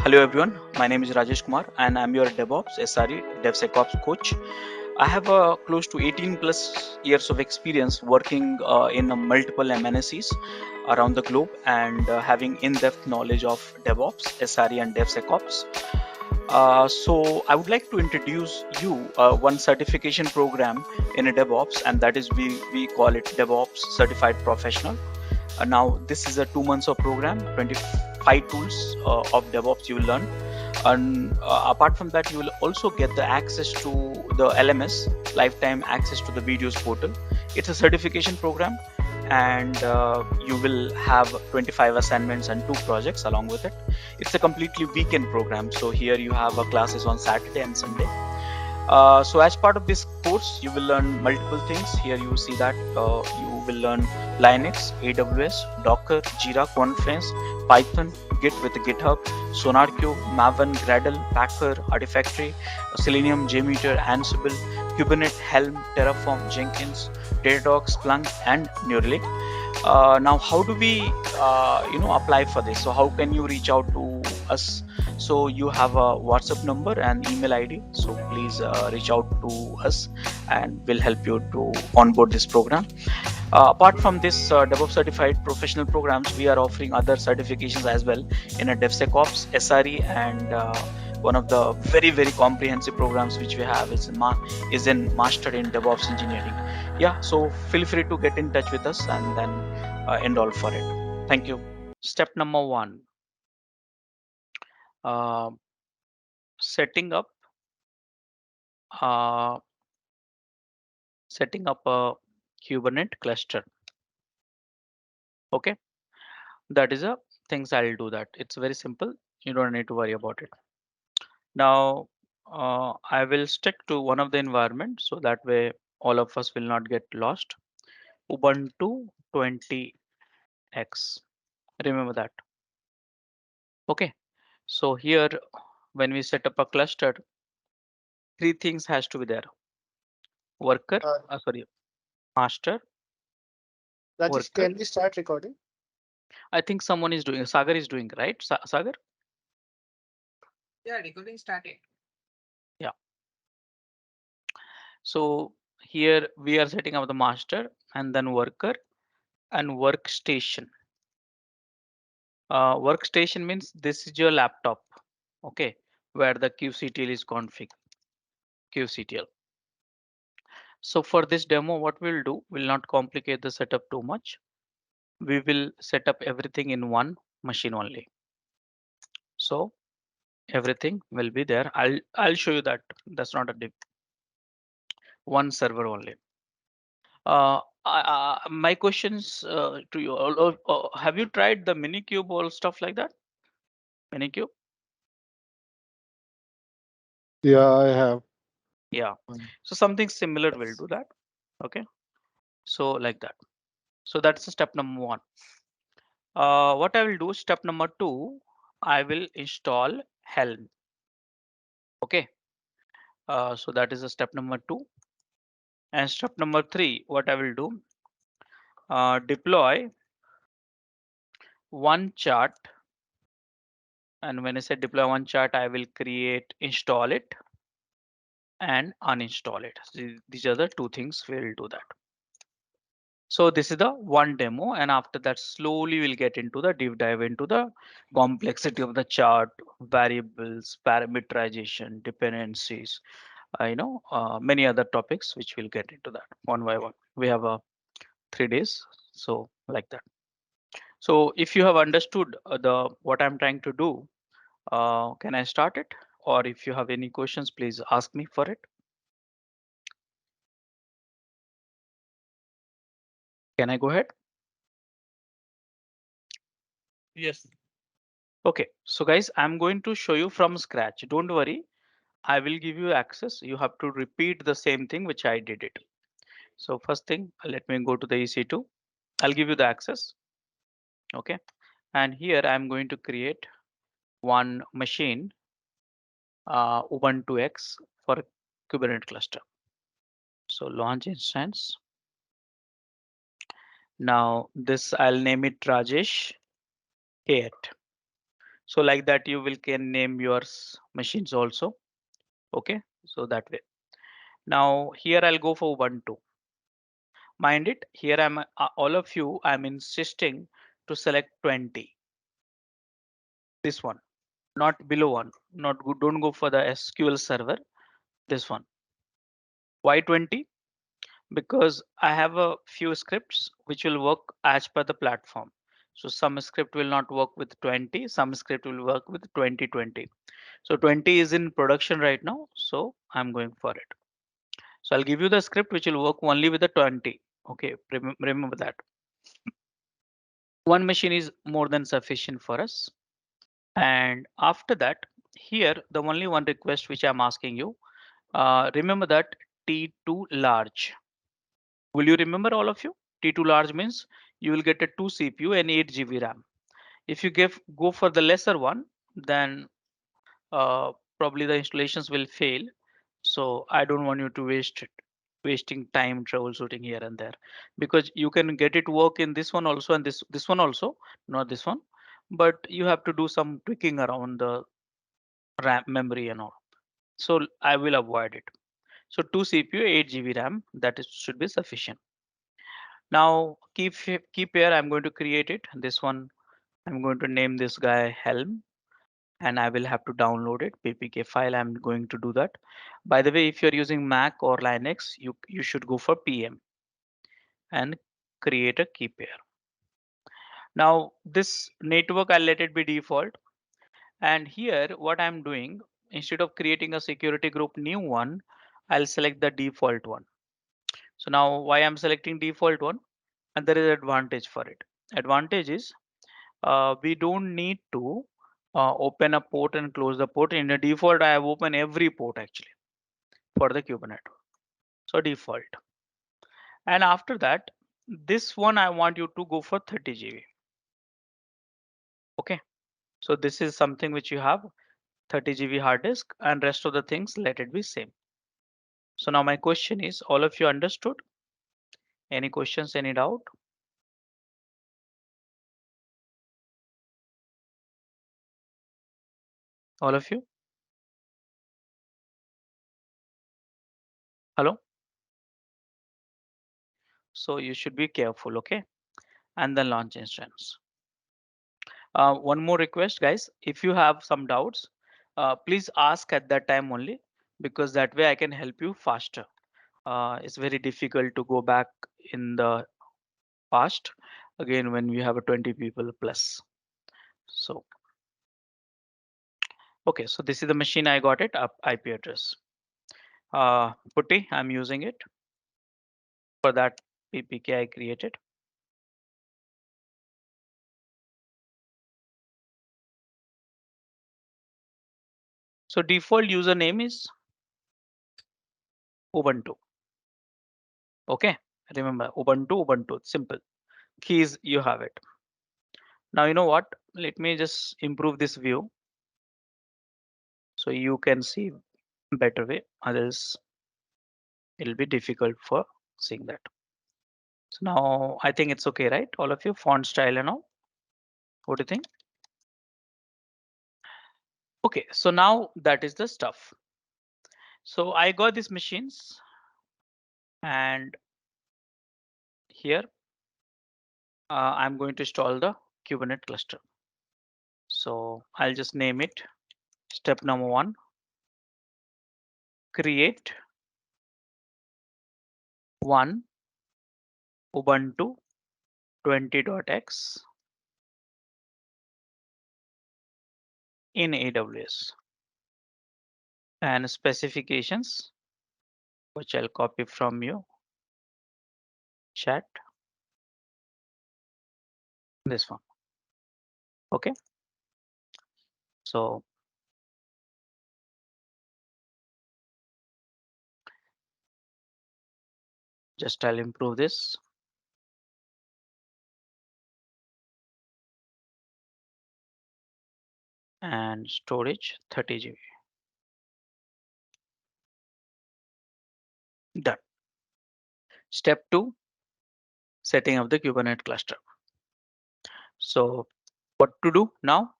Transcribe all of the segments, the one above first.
Hello everyone, my name is Rajesh Kumar and I'm your DevOps SRE DevSecOps coach. I have close to 18 plus years of experience working in multiple MNCs around the globe and having in-depth knowledge of DevOps, SRE and DevSecOps. So I would like to introduce you one certification program in a DevOps, and that is we call it DevOps Certified Professional. Now this is a 2 months of program, 25 tools of DevOps you will learn, and apart from that you will also get the access to the LMS, lifetime access to the videos portal. It's a certification program, and you will have 25 assignments and 2 projects along with it. It's a completely weekend program, so here you have classes on Saturday and Sunday. So as part of this course, you will learn multiple things. Here you see that you will learn Linux, AWS, Docker, Jira, Confluence, Python, Git with GitHub, SonarQube, Maven, Gradle, Packer, Artifactory, Selenium, JMeter, Ansible, Kubernetes, Helm, Terraform, Jenkins, Datadog, Splunk, and Neuralink. Now, how do we, apply for this? So how can you reach out to us? So you have a WhatsApp number and email ID. So please reach out to us, and we'll help you to onboard this program. Apart from this DevOps certified professional programs, we are offering other certifications as well in a DevSecOps, SRE, and one of the very comprehensive programs which we have is in Master in DevOps Engineering. Yeah, so feel free to get in touch with us and then enroll for it. Thank you. Step number 1, uh, setting up uh, setting up a Kubernetes cluster. Okay, that is a things I'll do that. It's very simple. You don't need to worry about it. Now, I will stick to one of the environment so that way all of us will not get lost. Ubuntu 20x. Remember that. Okay. So here, when we set up a cluster, 3 things has to be there. Worker, Uh, sorry, master, Rajesh, worker. can we start recording? I think someone is doing, Sagar is doing, right? Sagar? Yeah, recording started. Yeah. So here we are setting up the master and then worker and workstation. Workstation means this is your laptop, okay, where the QCTL is config, QCTL. So for this demo, what we'll do, we'll not complicate the setup too much. We will set up everything in one machine only. So everything will be there. I'll show you that. That's not a one server only. My questions to you, have you tried the Minikube or stuff like that? Minikube? Yeah, I have. Yeah. One. So something similar will do that. Okay. So like that. So that's the step number 1. What I will do, step number 2, I will install Helm. Okay. So that is a step number 2. And step number 3, what I will do, deploy one chart. And when I say deploy one chart, I will create, install it and uninstall it. So these are the 2 things we'll do that. So this is the one demo, and after that slowly we'll get into the deep dive into the complexity of the chart, variables, parameterization, dependencies, many other topics which we'll get into that one by one. We have 3 days, so like that. So if you have understood the what I'm trying to do, can I start it? Or if you have any questions, please ask me for it. Can I go ahead? Yes. Okay, so guys, I'm going to show you from scratch. Don't worry, I will give you access. You have to repeat the same thing which I did it. So first thing, let me go to the EC2. I'll give you the access. Okay, and here I'm going to create one machine, Ubuntu X for Kubernetes cluster. So launch instance. Now this I'll name it Rajesh 8. So like that you will can name your machines also. Okay, so that way. Now here I'll go for Ubuntu. Mind it, here I'm all of you, I'm insisting to select 20. This one, not below one, not good. Don't go for the SQL server. This one. Why 20? Because I have a few scripts which will work as per the platform. So some script will not work with 20, some script will work with 2020. So 20 is in production right now, so I'm going for it. So I'll give you the script which will work only with the 20. Okay, remember that. One machine is more than sufficient for us. And after that, here, the only one request which I'm asking you, remember that T2 large. Will you remember all of you? T2 large means you will get a 2 CPU and 8 GB RAM. If you go for the lesser one, then probably the installations will fail. So I don't want you to wasting time troubleshooting here and there, because you can get it work in this one also and this one also, not this one, but you have to do some tweaking around the RAM memory and all. So I will avoid it. So 2 CPU, 8 GB RAM, that is, should be sufficient. Now keep here. I'm going to create it. This one, I'm going to name this guy Helm, and I will have to download it, ppk file. I'm going to do that. By the way, if you're using Mac or Linux, you should go for PM and create a key pair. Now this network, I'll let it be default. And here what I'm doing, instead of creating a security group new one, I'll select the default one. So now why I'm selecting default one, and there is advantage for it. Advantage is we don't need to open a port and close the port. In the default, I have opened every port actually for the Kubernetes. So default. And after that, this one I want you to go for 30 GB. Okay. So this is something which you have 30 GB hard disk, and rest of the things let it be same. So now my question is, all of you understood? Any questions, any doubt? All of you? Hello? So you should be careful, okay? And then launch instance. One more request, guys. If you have some doubts, please ask at that time only, because that way I can help you faster. It's very difficult to go back in the past again when we have a 20 people plus. So, okay, so this is the machine I got it up IP address. Putty, I'm using it for that PPK I created. So default username is Ubuntu. Okay, remember Ubuntu, simple. Keys, you have it. Now, you know what? Let me just improve this view so you can see better way. Others, it'll be difficult for seeing that. So now I think it's okay, right? All of you, font style and all. What do you think? Okay, so now that is the stuff. So I got these machines, and here I'm going to install the Kubernetes cluster. So I'll just name it step number 1, create one Ubuntu 20.x in AWS, and specifications, which I'll copy from you chat, this one. Okay, so just I'll improve this. And storage 30 GB. Done. Step 2, setting up the Kubernetes cluster. So what to do now?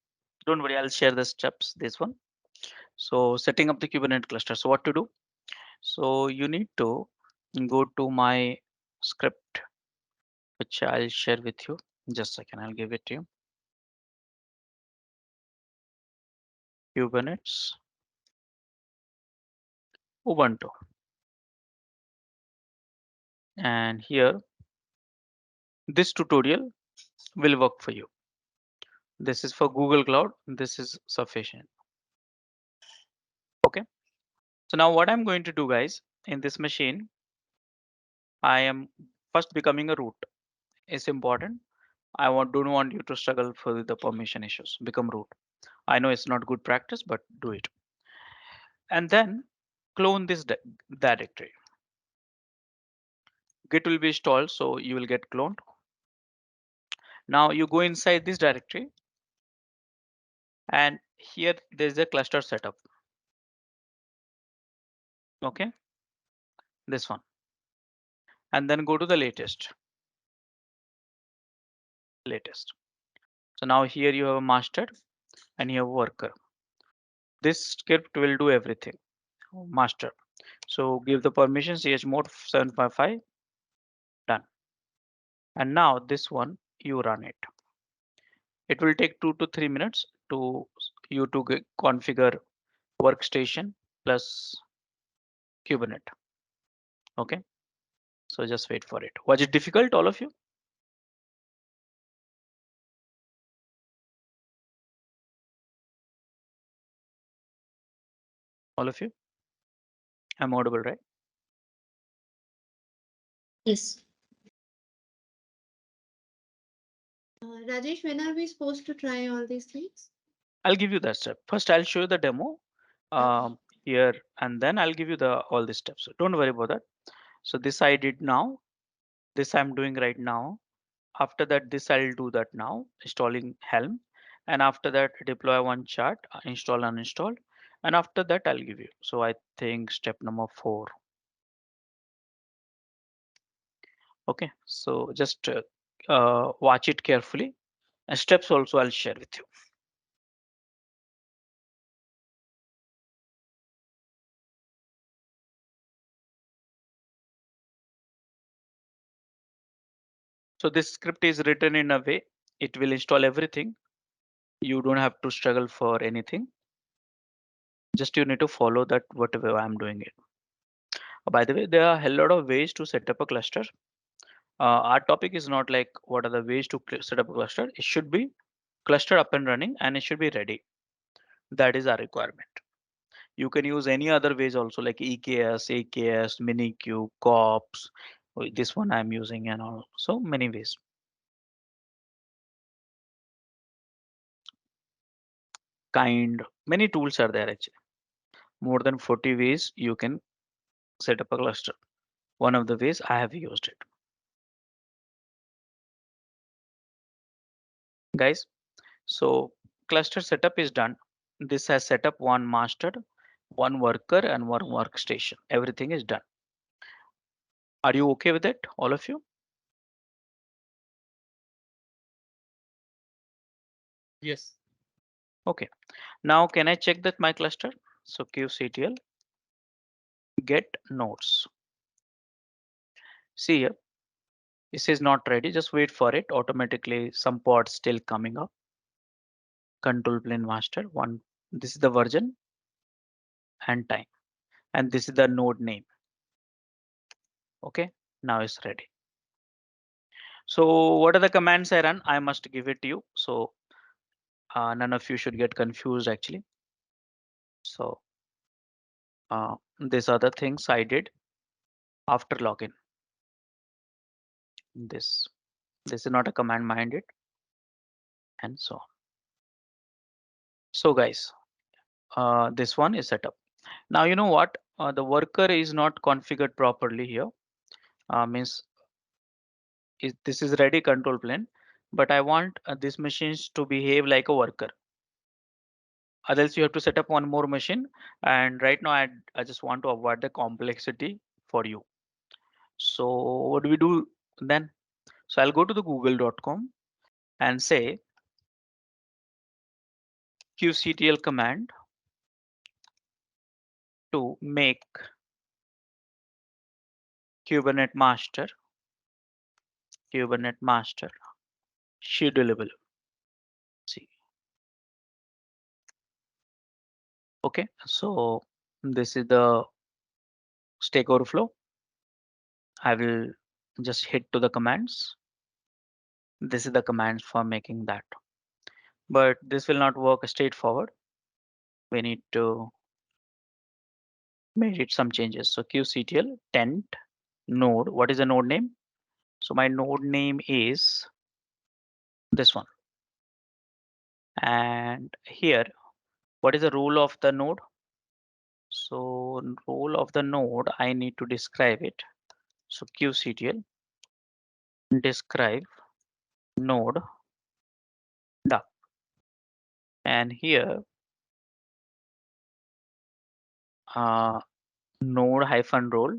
Don't worry, I'll share the steps, this one. So setting up the Kubernetes cluster. So what to do? So you need to go to my script, which I'll share with you. Just a second, I'll give it to you. Kubernetes, Ubuntu. And here, this tutorial will work for you. This is for Google Cloud. This is sufficient. Okay. So now what I'm going to do, guys, in this machine, I am first becoming a root. It's important. Don't want you to struggle for the permission issues. Become root. I know it's not good practice, but do it. And then clone this directory. Git will be installed, so you will get cloned. Now you go inside this directory, and here there's a cluster setup. Okay, this one, and then go to the latest. So now here you have a master and you have a worker. This script will do everything. Master. So give the permission chmod 755, done. And now this one you run it. It will take 2 to 3 minutes to you to configure Workstation plus Kubernetes. Okay, so just wait for it. Was it difficult, all of you? All of you? I'm audible, right? Yes. Rajesh, when are we supposed to try all these things? I'll give you that step. First, I'll show you the demo here, and then I'll give you the all the steps. So don't worry about that. So this I did now. This I'm doing right now. After that, this I'll do that now, installing Helm. And after that, deploy one chart, install, uninstall. And after that, I'll give you. So I think step number 4. Okay, so just watch it carefully. And steps also I'll share with you. So this script is written in a way, it will install everything. You don't have to struggle for anything. Just you need to follow that whatever I'm doing it. By the way, there are a lot of ways to set up a cluster. Our topic is not like what are the ways to set up a cluster. It should be cluster up and running and it should be ready. That is our requirement. You can use any other ways also like EKS, AKS, Minikube, COPS. This one I'm using and all. So many ways. Many tools are there actually. More than 40 ways you can set up a cluster. One of the ways I have used it. Guys, so cluster setup is done. This has set up one master, one worker and one workstation. Everything is done. Are you okay with it, all of you? Yes. Okay. Now can I check that my cluster? So kubectl get nodes. See here, this is not ready. Just wait for it. Automatically some pods still coming up. Control plane master one. This is the version and time. And this is the node name. Okay, now it's ready. So what are the commands I run? I must give it to you. So none of you should get confused actually. So these are the things I did after login. This is not a command behind it, and so on. So guys, this one is set up. Now you know what? The worker is not configured properly here. Means this is ready control plane, but I want these machines to behave like a worker. Else you have to set up one more machine. And right now I just want to avoid the complexity for you. So what do we do then? So I'll go to the google.com and say qctl command to make Kubernetes master schedulable. See, okay, so this is the Stack Overflow. I will just hit to the commands. This is the commands for making that, but this will not work straightforward. We need to make it some changes. So qctl tent node. What is the node name? So my node name is this one. And here, what is the role of the node? So role of the node, I need to describe it. So qctl describe node duck, and here node hyphen role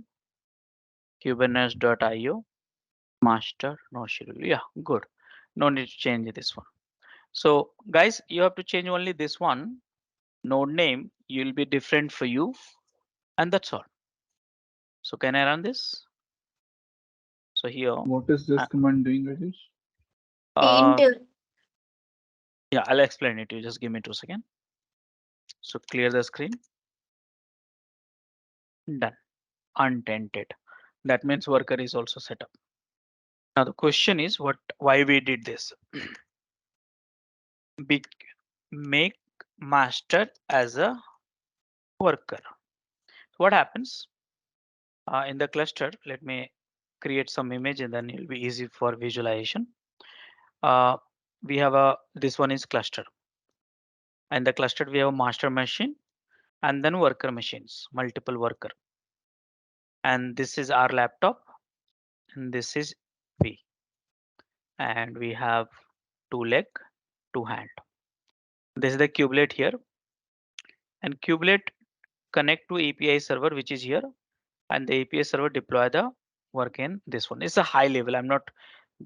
kubernetes.io master no schedule. Yeah, good. No need to change this one. So guys, you have to change only this one. Node name will be different for you, and that's all. So can I run this? So here, What is this command doing, Rajesh? Paint. yeah, I'll explain it. You just give me 2 seconds. So clear the screen. Done. Untented. That means worker is also set up. Now the question is why we did this. Make master as a worker. What happens in the cluster? Let me create some image and then it'll be easy for visualization. We have this one is cluster, and the cluster we have a master machine and then worker machines, multiple worker. And this is our laptop and this is V. And we have 2 leg, 2 hand. This is the kubelet here, and kubelet connect to API server, which is here, and the API server deploy the work in this one. It's a high level. I'm not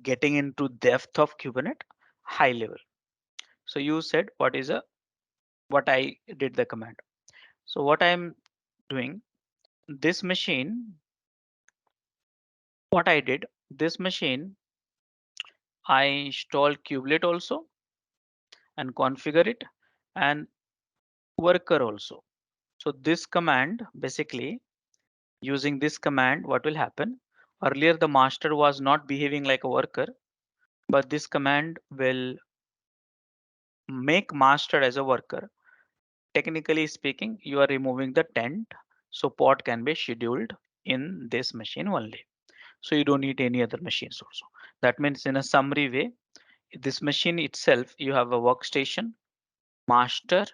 getting into depth of Kubernetes, high level. So you said what I did the command. So what I'm doing, this machine, what I did, this machine, I installed kubelet also and configure it, and worker also. So this command, basically using this command, what will happen? Earlier the master was not behaving like a worker, but this command will make master as a worker. Technically speaking, you are removing the tent, so pod can be scheduled in this machine only. So you don't need any other machines also. That means in a summary way, this machine itself, you have a workstation, master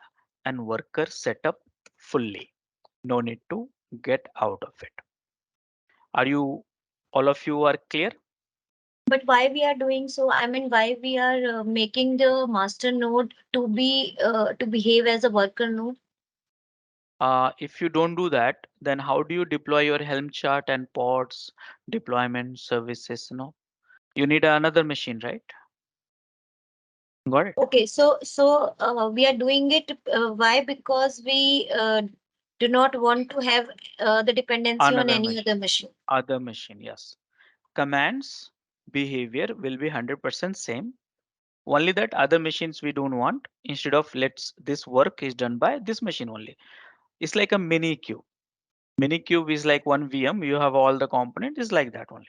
and worker setup fully. No need to get out of it. Are you, all of you are clear? But why we are doing so? I mean, why we are making the master node to behave as a worker node? If you don't do that, then how do you deploy your Helm chart and pods, deployment services? No, you need another machine, right? Got it? Okay, so we are doing it. Why? Because we do not want to have the dependency on Another any machine, other machine. other machine, yes. Commands behavior will be 100% same. Only that other machines we don't want. Instead of let's this work is done by this machine only. It's like a mini queue. Mini cube is like one VM. You have all the components. It's like that only.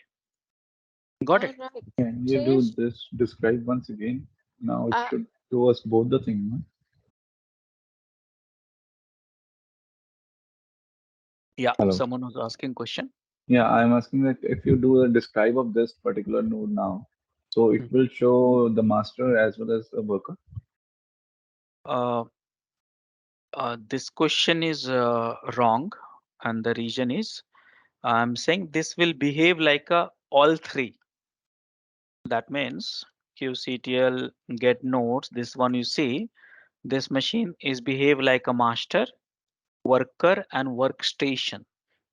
Got it? Right. Can you do Jayesh, this describe once again? Now it uh, should show us both the things. No? Yeah. Hello. Someone was asking question. Yeah, I'm asking that if you do a describe of this particular node now, so it Mhm. will show the master as well as the worker. Uh, this question is wrong, and the reason is I'm saying this will behave like a all three. That means qctl get nodes. This one you see, this machine is behave like a master, worker, and workstation.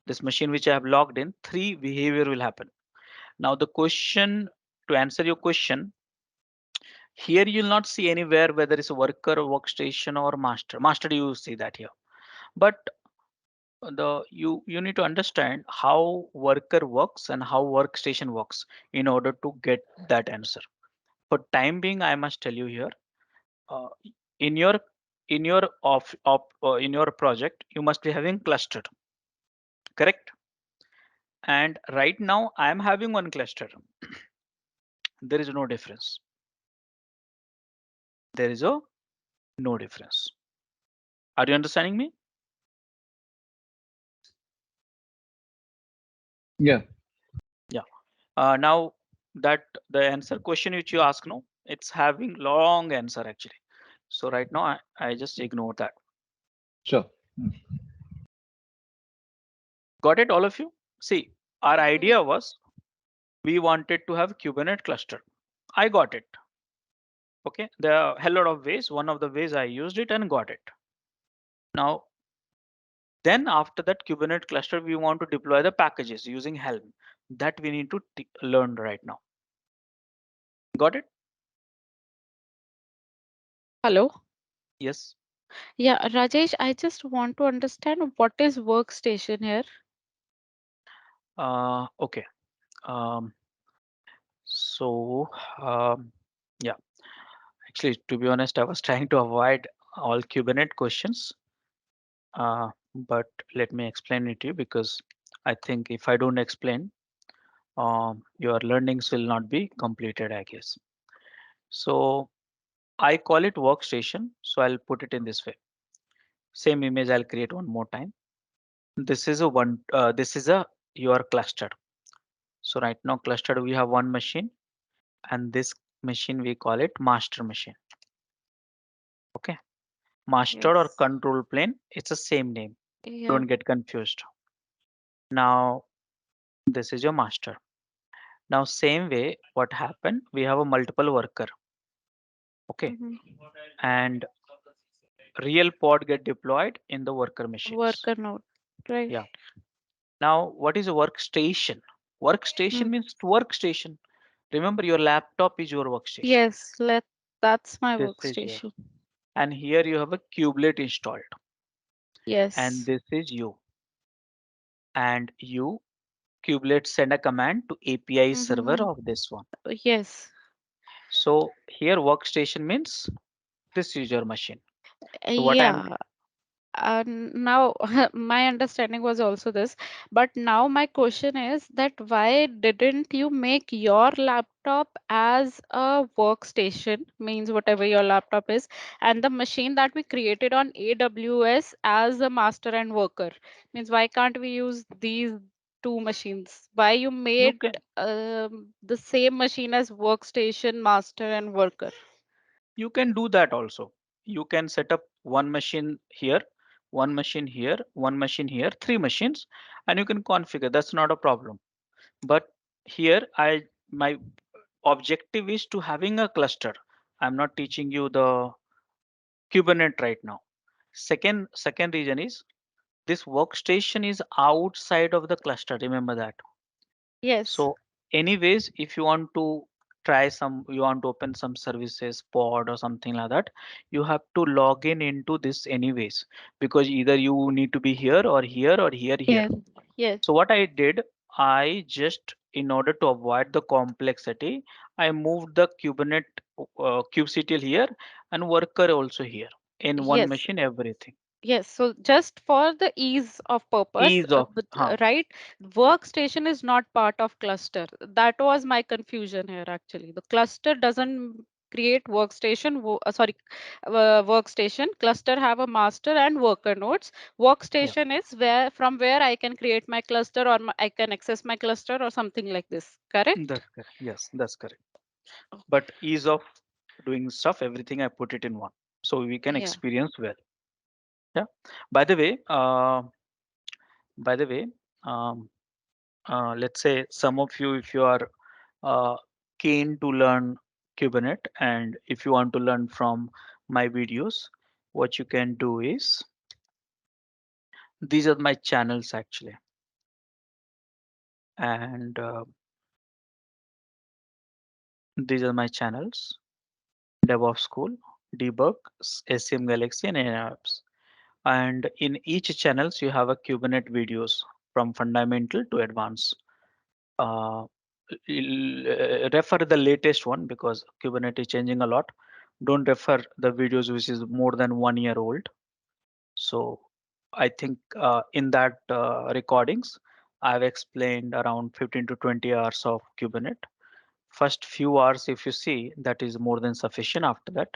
This machine which I have logged in, 3 behavior will happen. Now the question, to answer your question, Here you'll not see anywhere whether it's a worker, workstation, or master. Master, you see that here. But you need to understand how worker works and how workstation works in order to get that answer. For time being, I must tell you here, uh, in your in your project, you must be having clustered, correct? And right now, I am having one cluster. There is no difference. There is a no difference. Are you understanding me? Yeah. Yeah. Now that the answer question which you ask now, it's having long answer actually. So right now I just ignore that. Sure. Got it, all of you? See, our idea was we wanted to have Kubernetes cluster. I got it. Okay, there are a hell lot of ways. One of the ways I used it and got it. Now, then after that Kubernetes cluster, we want to deploy the packages using Helm. That we need to learn right now. Got it? Hello. Yes. Yeah, Rajesh, I just want to understand what is workstation here. Okay. Um, so yeah, actually, to be honest, I was trying to avoid all Kubernetes questions. But let me explain it to you because I think if I don't explain, your learnings will not be completed, I guess. So I call it workstation. So I'll put it in this way. Same image I'll create one more time. This is a one. This is a your cluster. So right now clustered we have one machine, and this machine we call it master machine. Okay, master or Yes. control plane. It's the same name. Yeah. Don't get confused. Now this is your master. Now same way, what happened? We have a multiple worker. Okay, Mhm. and real pod get deployed in the worker machines. Worker node. Right. Yeah. Now, what is a workstation? Workstation Mm. means workstation. Remember, your laptop is your workstation. Yes, that's my This is your, workstation. and here you have a kubelet installed, and Yes. this is you. And you kubelet send a command to API server Mm-hmm. of this one. Yes. So here workstation means this is your machine. So what I'm Yeah. Now my understanding was also this, but now my question is that why didn't you make your laptop as a workstation, means whatever your laptop is, and the machine that we created on AWS as a master and worker? Means why can't we use these two machines? Why you you made can the same machine as workstation, master and worker? you can do that also. You can set up one machine here, one machine here, one machine here, three machines, and you can configure. That's not a problem. But here my objective is to having a cluster. I'm not teaching you the Kubernetes right now. Second reason is this workstation is outside of the cluster. Remember that. Yes. So anyways, if you want to try some, you want to open some services pod or something like that, you have to log in into this anyways, because either you need to be here or here or here. Yes. Yes. So what I did, I just in order to avoid the complexity, I moved the Kubernetes kubectl here and worker also here in one Yes. machine, everything. Yes, so just for the ease of purpose, Ease of, right? Workstation is not part of cluster. That was my confusion here actually. The cluster doesn't create workstation, workstation. Cluster have a master and worker nodes. yeah, Workstation is where from where I can create my cluster or I can access my cluster or something like this. Correct? that's correct. Yes, that's correct. But ease of doing stuff, everything I put it in one, so we can Yeah. experience well. Yeah. By the way, by the way, um, let's say some of you, if you are uh, keen to learn Kubernetes and if you want to learn from my videos, what you can do is these are my channels actually, and these are my channels. devopsschool, debug, SCM Galaxy, and apps. And in each channels, you have a Kubernetes videos from fundamental to advanced. Uh, Refer the latest one because Kubernetes is changing a lot. Don't refer the videos which is more than 1 year old. So I think in that recordings, I've explained around 15 to 20 hours of Kubernetes. First few hours, if you see, that is more than sufficient. After that,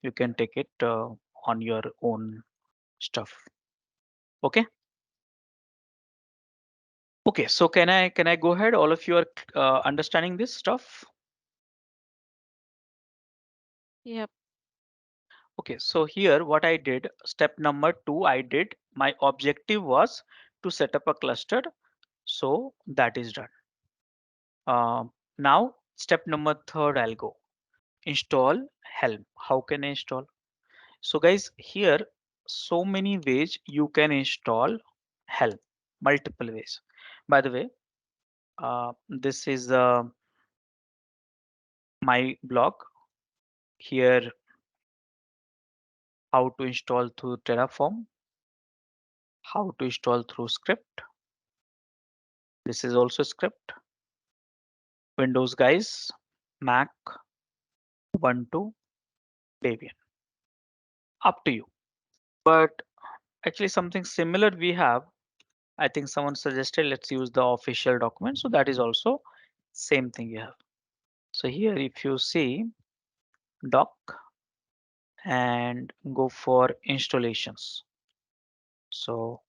you can take it on your own stuff. Okay. Okay. So can I go ahead? All of you are understanding this stuff. Yep. Okay. So here, what I did, step number 2, I did. My objective was to set up a cluster. So that is done. Now step number 3, I'll go install Helm. How can I install? So guys, here so many ways you can install Helm, multiple ways. By the way, this is my blog here. How to install through Terraform, how to install through script. This is also script. Windows guys, Mac, Ubuntu, Debian. Up to you. But actually something similar we have. I think someone suggested let's use the official document. So that is also same thing you have. So here if you see doc and go for installations. So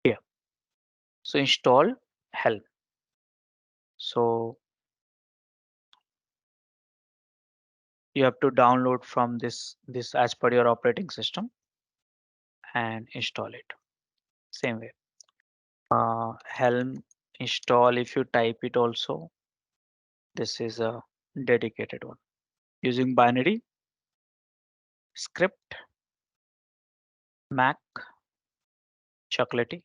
here, so install Helm. So you have to download from this as per your operating system and install it. Same way. Helm install, if you type it also, this is a dedicated one. Using binary, script, Mac, Chocolatey,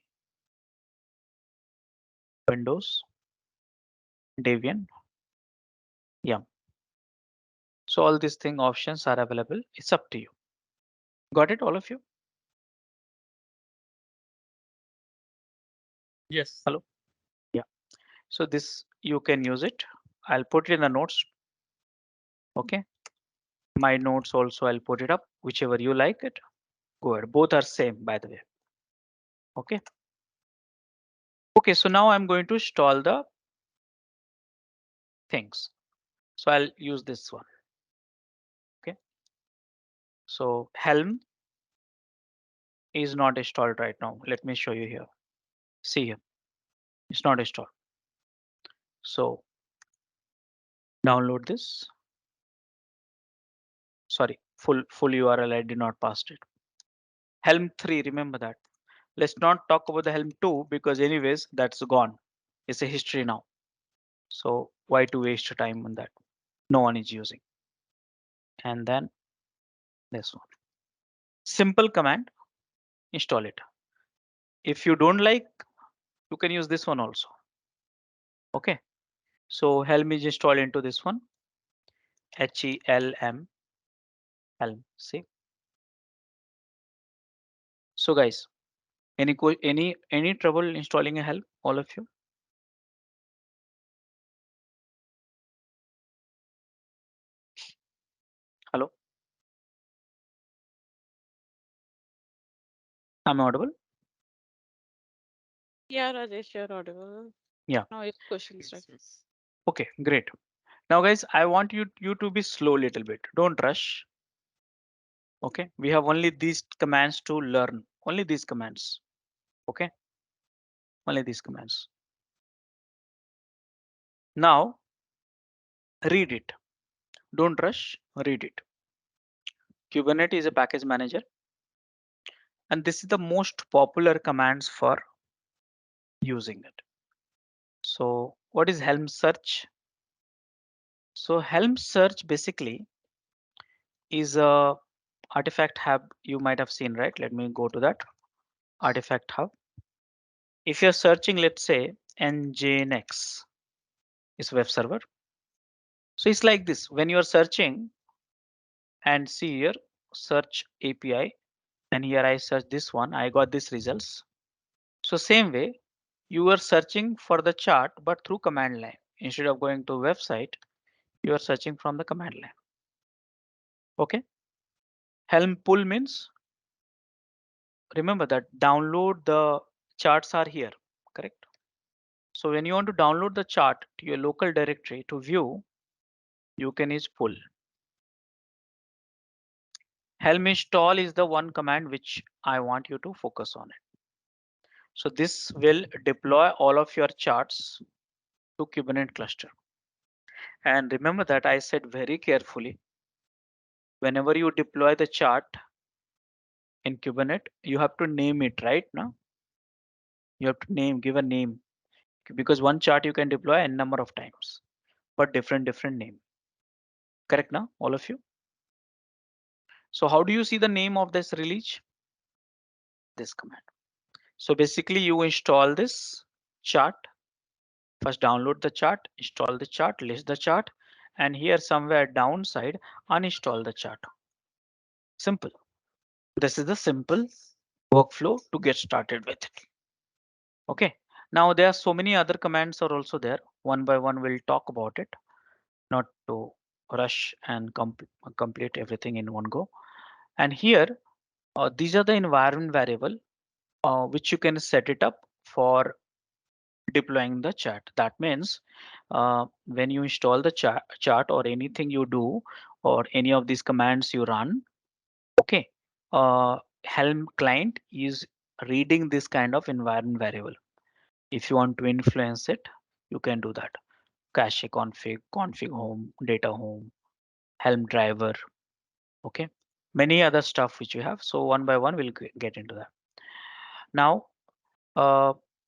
Windows, Debian, Yum. So all these thing options are available. It's up to you. Got it, all of you? Yes. Hello? Yeah. So this you can use it. I'll put it in the notes. Okay. My notes also I'll put it up, whichever you like it. Go ahead. Both are same, by the way. Okay. Okay, so now I'm going to install the things. So I'll use this one. Okay. So Helm is not installed right now. Let me show you here. See here. It's not installed. So download this. Sorry, full URL. I did not pass it. Helm 3, remember that. Let's not talk about the Helm 2 because anyways, that's gone. It's a history now. So why to waste your time on that? No one is using. And then this one. Simple command, install it. If you don't like, you can use this one also. Okay. So Helm is installed into this one. HELM. Helm. See. So guys, any trouble installing a Helm? All of you? Hello? I'm audible? Yeah, Rajesh, you're audible. Yeah. Now your questions, right? Okay, great. Now guys, I want you to be slow a little bit. Don't rush. Okay, we have only these commands to learn. Only these commands. Okay, only these commands. Now read it. Don't rush. Read it. Kubernetes is a package manager, and this is the most popular commands for using it. So what is Helm search? So Helm search basically is a artifact hub you might have seen, right? Let me go to that artifact hub. If you're searching, let's say nginx, is web server. So it's like this when you are searching and see here search API, and here I search this one, I got these results. So same way you are searching for the chart but through command line. Instead of going to website, you are searching from the command line. Okay. Helm pull means remember that download the charts are here, correct? So when you want to download the chart to your local directory to view, you can use pull. Helm install is the one command which I want you to focus on it. So this will deploy all of your charts to Kubernetes cluster. And remember that I said very carefully, whenever you deploy the chart in Kubernetes, you have to name it right now. You have to give a name, because one chart you can deploy n number of times, but different name. Correct now, all of you? So how do you see the name of this release? This command. So basically you install this chart. First download the chart, install the chart, list the chart, and here somewhere downside, uninstall the chart. Simple. This is the simple workflow to get started with it. Okay. Now there are so many other commands are also there. One by one we'll talk about it, not to rush and complete everything in one go. And here, these are the environment variable which you can set it up for deploying the chart. That means when you install the chart or anything you do or any of these commands you run, okay, Helm client is reading this kind of environment variable. If you want to influence it, you can do that. Cache config home, data home, Helm driver, okay, many other stuff which you have. So one by one we'll get into that. Now,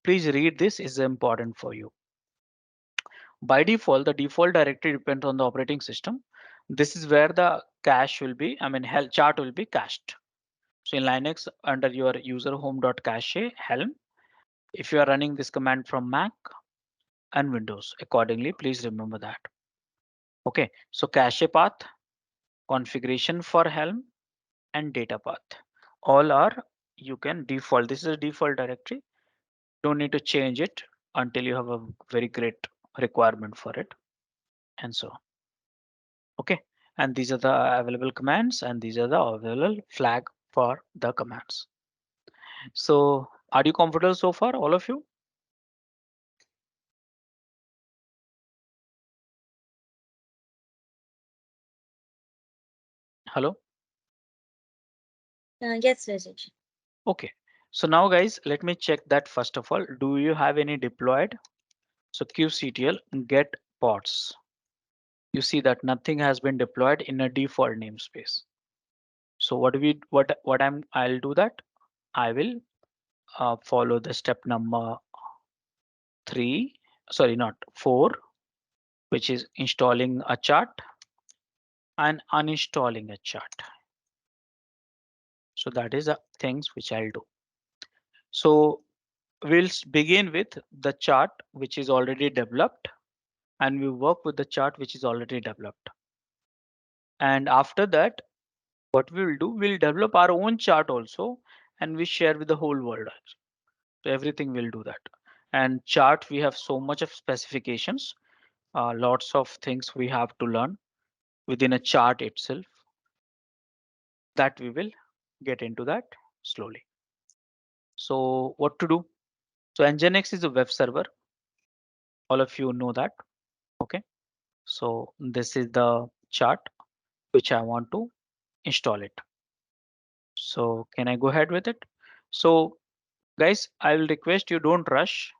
please read this, is important for you. By default, the default directory depends on the operating system. This is where the cache will be, Helm chart will be cached. So in Linux, under your user home.cache Helm, if you are running this command from Mac and Windows, accordingly, please remember that. Okay, so cache path, configuration for Helm, and data path. All are you can default. This is a default directory. Don't need to change it until you have a very great requirement for it, and so on. Okay, and these are the available commands, and these are the available flag for the commands. So are you comfortable so far, all of you? Hello? Yes, Rajesh. Okay, so now guys, let me check that first of all. Do you have any deployed? So kubectl get pods. You see that nothing has been deployed in a default namespace. So I'll do that. I will follow the step number 3, sorry, not 4, which is installing a chart and uninstalling a chart. So that is the things which I'll do. So we'll begin with the chart which is already developed, and we work with the chart which is already developed. And after that, what we will do, we'll develop our own chart also, and we share with the whole world. So everything will do that. And chart, we have so much of specifications, lots of things we have to learn within a chart itself, that we will get into that slowly. So what to do? So Nginx is a web server. All of you know that. Okay. So this is the chart which I want to install it. So can I go ahead with it? So guys, I will request you don't rush.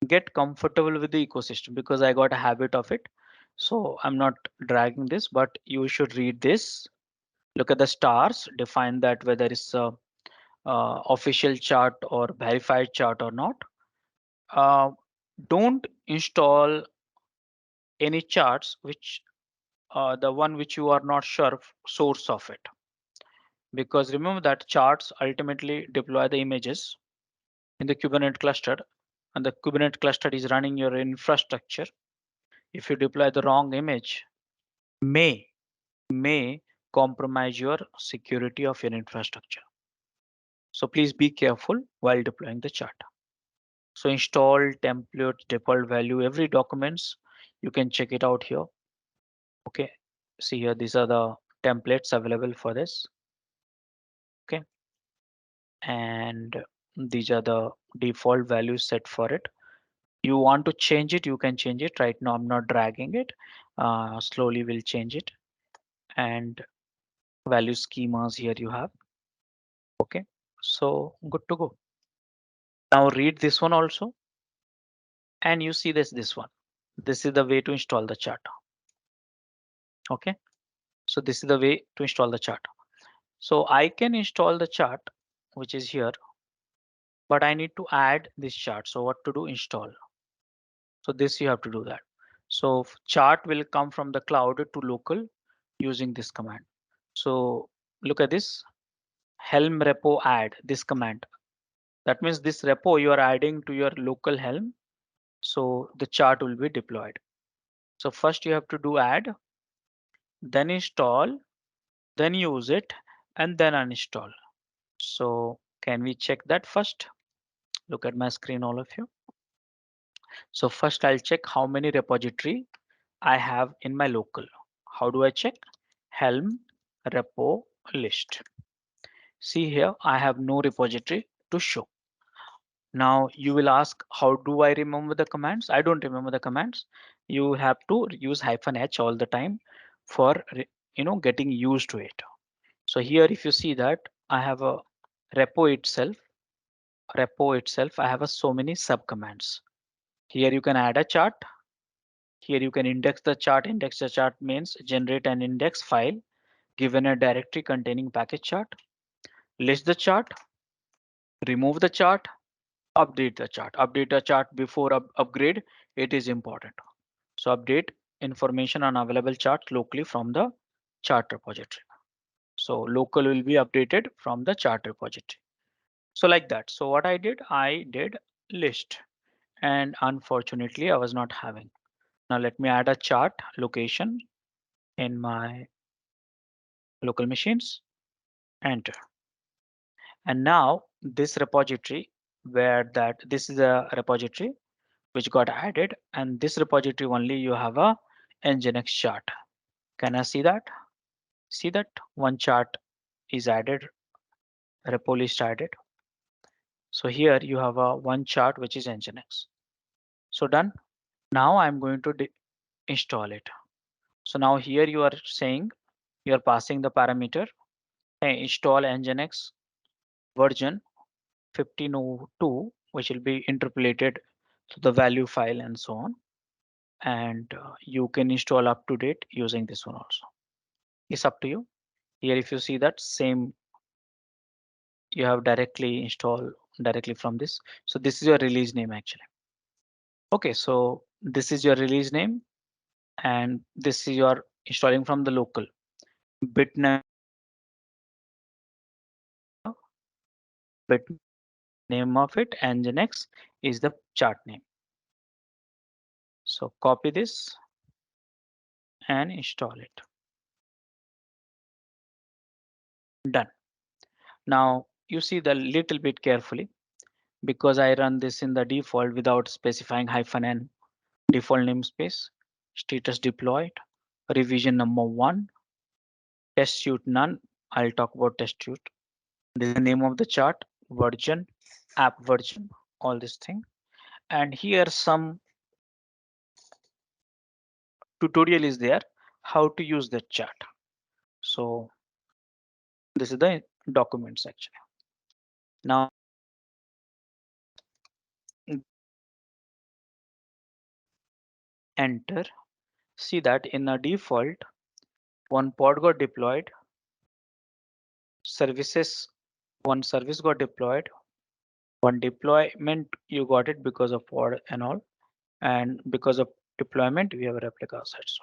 Get comfortable with the ecosystem, because I got a habit of it. So I'm not dragging this, but you should read this. Look at the stars, define that whether it's a official chart or verified chart or not. Don't install any charts which the one which you are not sure source of it, because remember that charts ultimately deploy the images in the Kubernetes cluster, and the Kubernetes cluster is running your infrastructure. if you deploy the wrong image, may compromise your security of your infrastructure. So please be careful while deploying the chart. So install template default value every documents. You can check it out here. Okay, see here, these are the templates available for this. Okay, and these are the default values set for it. You want to change it, you can change it. Right now I'm not dragging it. Slowly we'll change it. And value schemas here you have. Okay, so good to go. Now read this one also, and you see this one. This is the way to install the chart. Okay, so this is the way to install the chart. So I can install the chart, which is here, but I need to add this chart. So what to do? Install. So this you have to do that. So chart will come from the cloud to local using this command. So look at this Helm repo add this command. That means this repo you are adding to your local Helm. So the chart will be deployed. So first you have to do add, then install, then use it, and then uninstall. So can we check that first? Look at my screen, all of you. So first I'll check how many repository I have in my local. How do I check? Helm repo list. See here, I have no repository to show. Now you will ask, how do I remember the commands? I don't remember the commands. You have to use -h all the time for getting used to it. So here, if you see that I have a repo itself, I have so many sub commands. Here you can add a chart. Here you can index the chart. Index the chart means generate an index file given a directory containing package chart. List the chart, remove the chart, update the chart. Update the chart before upgrade. It is important. So update information on available charts locally from the chart repository. So local will be updated from the chart repository. So like that. So what I did list, and unfortunately I was not having. Now let me add a chart location in my local machines, enter. And now this repository this is a repository which got added, and this repository only you have a nginx chart. Can I see that? See that one chart is added, repo list added. So here you have a one chart which is nginx. So done. Now I'm going to install it. So now here you are saying you are passing the parameter, hey, install nginx version 1502, which will be interpolated to the value file and so on. And you can install up to date using this one also. It's up to you. Here, if you see that same, you have directly install directly from this. So this is your release name actually. Okay, so this is your release name, and this is your installing from the local. Bit name of it, nginx is the chart name. So copy this and install it. Done. Now you see the little bit carefully, because I run this in the default without specifying -n default namespace, status deployed, revision number 1, test suite none. I'll talk about test suite. This is the name of the chart, version, app version, all this thing. And here some tutorial is there how to use the chart. So this is the documents actually. Now enter. See that in a default, one pod got deployed, one service got deployed, one deployment you got it because of pod and all, and because of deployment we have a replica sets.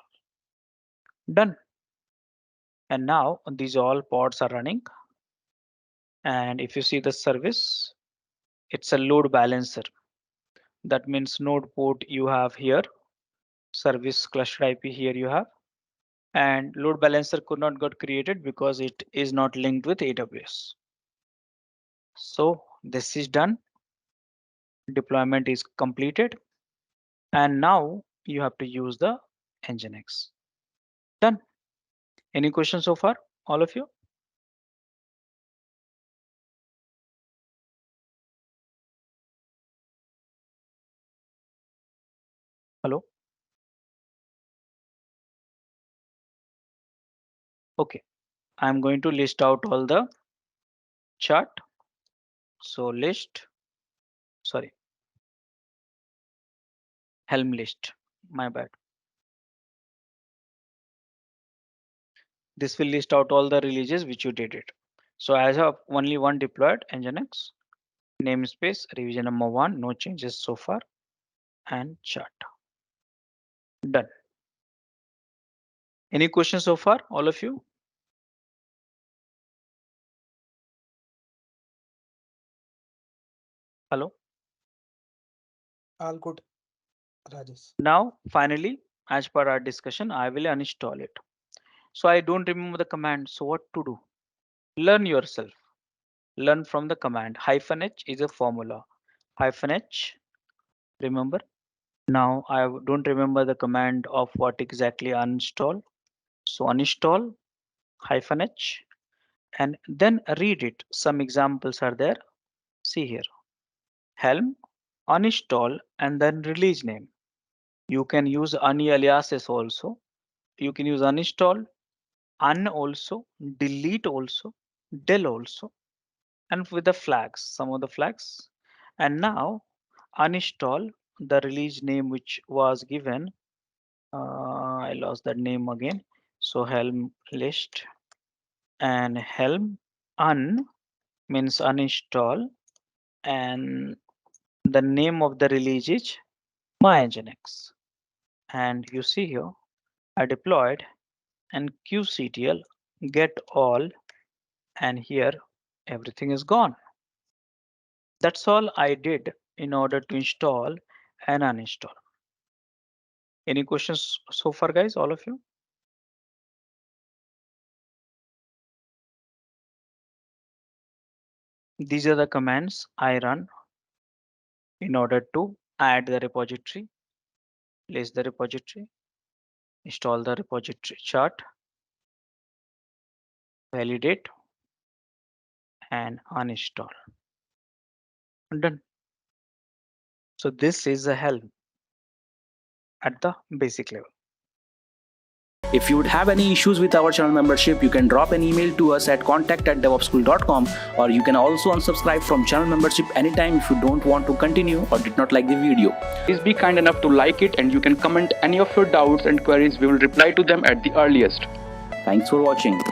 Done. And now these all pods are running. And if you see the service, it's a load balancer. That means node port you have here service cluster IP here you have, and load balancer could not got created because it is not linked with AWS. So this is done. Deployment is completed, and now you have to use the Nginx. Done. Any questions so far, all of you? Hello? Okay, I'm going to list out all the chart. So list, sorry, Helm list, my bad. This will list out all the releases which you did it. So as of only one deployed Nginx, namespace, revision number 1, no changes so far, and chart. Done. Any questions so far, all of you? Hello? All good, Rajesh. Now, finally, as per our discussion, I will uninstall it. So I don't remember the command. So what to do? Learn yourself. Learn from the command. -h is a formula. -h, remember? Now I don't remember the command of what exactly uninstall. So uninstall -h and then read it. Some examples are there. See here. Helm, uninstall, and then release name. You can use any aliases also. You can use uninstall, un also, delete also, del also, and with the flags, some of the flags. And now uninstall the release name which was given. I lost that name again. So Helm list, and Helm un means uninstall, and the name of the release is my Nginx. And you see here, I deployed and qctl get all, and here everything is gone. That's all I did in order to install and uninstall. Any questions so far, guys, all of you? These are the commands I run in order to add the repository, place the repository, install the repository chart, validate, and uninstall. Done. So this is the Helm at the basic level. If you would have any issues with our channel membership, you can drop an email to us at contact@devopsschool.com, or you can also unsubscribe from channel membership anytime if you don't want to continue or did not like the video. Please be kind enough to like it, and you can comment any of your doubts and queries. We will reply to them at the earliest. Thanks for watching.